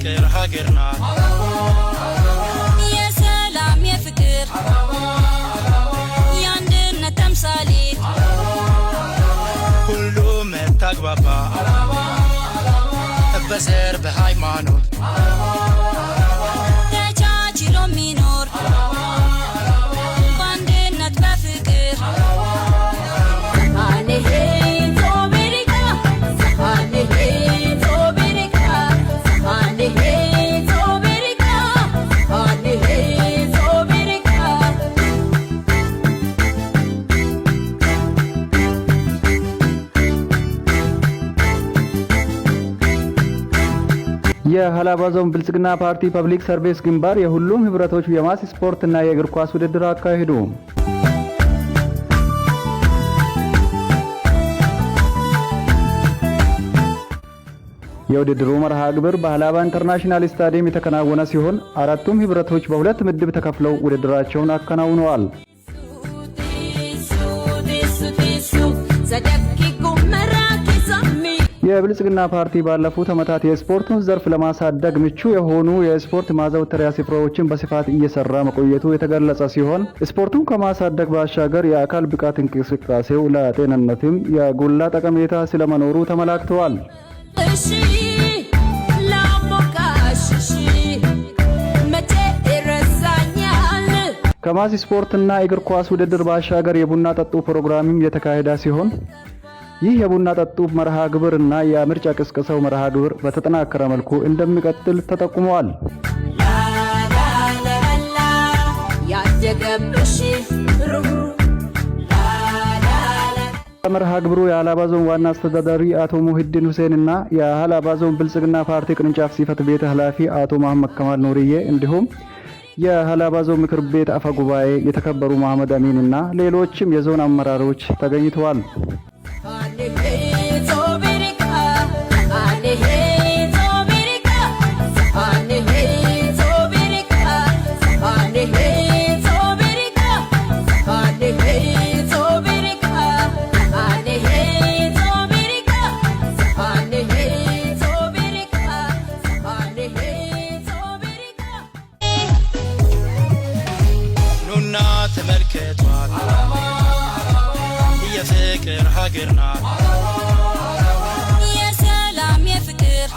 የፍቅር ሀገር ናት የሰላም የፍቅር ያንድነት ተምሳሌት ሁሉም ተግባባ በዘር በሃይማኖት ተቻችሎ ሚኖር ባንድነት በፍቅር የሀላባ ዞን ብልጽግና ፓርቲ ፐብሊክ ሰርቪስ ግንባር የሁሉም ህብረቶች የማስ ስፖርት እና የእግር ኳስ ውድድር አካሄዱ። የውድድሩ መርሃ ግብር በሀላባ ኢንተርናሽናል ስታዲየም የተከናወነ ሲሆን አራቱም ህብረቶች በሁለት ምድብ ተከፍለው ውድድራቸውን አከናውነዋል። የብልጽግና ፓርቲ ባለፉት ዓመታት የስፖርቱን ዘርፍ ለማሳደግ ምቹ የሆኑ የስፖርት ማዘውተሪያ ስፍራዎችን በስፋት እየሰራ መቆየቱ የተገለጸ ሲሆን ስፖርቱን ከማሳደግ ባሻገር የአካል ብቃት እንቅስቃሴው ለጤንነትም የጎላ ጠቀሜታ ስለመኖሩ ተመላክተዋል። ከማስ ስፖርትና እግር ኳስ ውድድር ባሻገር የቡና ጠጡ ፕሮግራምም የተካሄደ ሲሆን ይህ የቡና ጠጡ መርሃ ግብርና የምርጫ ቅስቀሳው መርሃ ግብር በተጠናከረ መልኩ እንደሚቀጥል ተጠቁመዋል። መርሃ ግብሩ የሀላባ ዞን ዋና አስተዳዳሪ አቶ ሙሂዲን ሁሴን እና የሀላባ ዞን ብልጽግና ፓርቲ ቅርንጫፍ ጽሕፈት ቤት ኃላፊ አቶ መሐመድ ከማል ኑርዬ እንዲሁም የሀላባ ዞን ምክር ቤት አፈ ጉባኤ የተከበሩ መሐመድ አሚን እና ሌሎችም የዞን አመራሮች ተገኝተዋል። ኑና ተመልከቷት የፍቅር ሀገር ናት የሰላም የፍቅር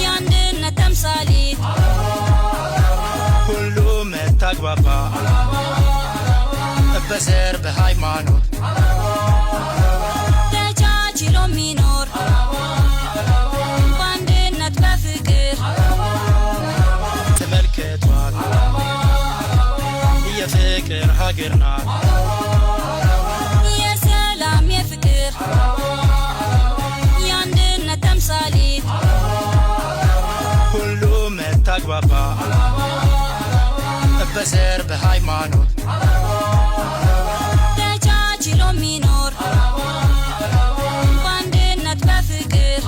ያንድነት ተምሳሌት ሁሉም ተግባባ በዘር በሃይማኖት ተቻችሎ ሚኖር ባንድነት በፍቅር ተመልከቷት የፍቅር ሀገር ናት የሰላም የፍቅር ያንድነት ተምሳሌት ሁሉም ተግባባ በዘር በሃይማኖት ተቻችሎ ሚኖር ባንድነት በፍቅር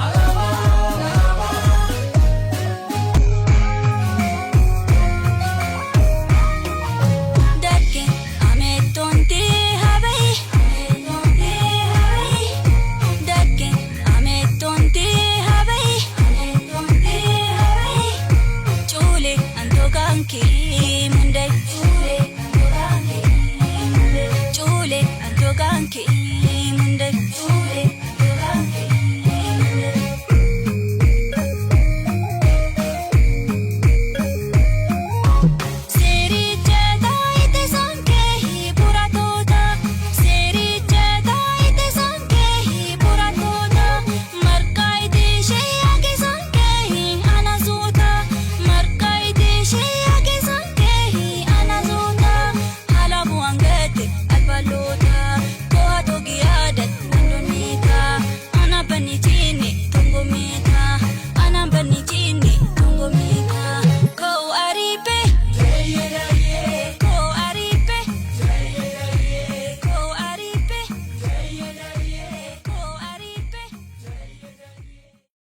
Chule, Antoganki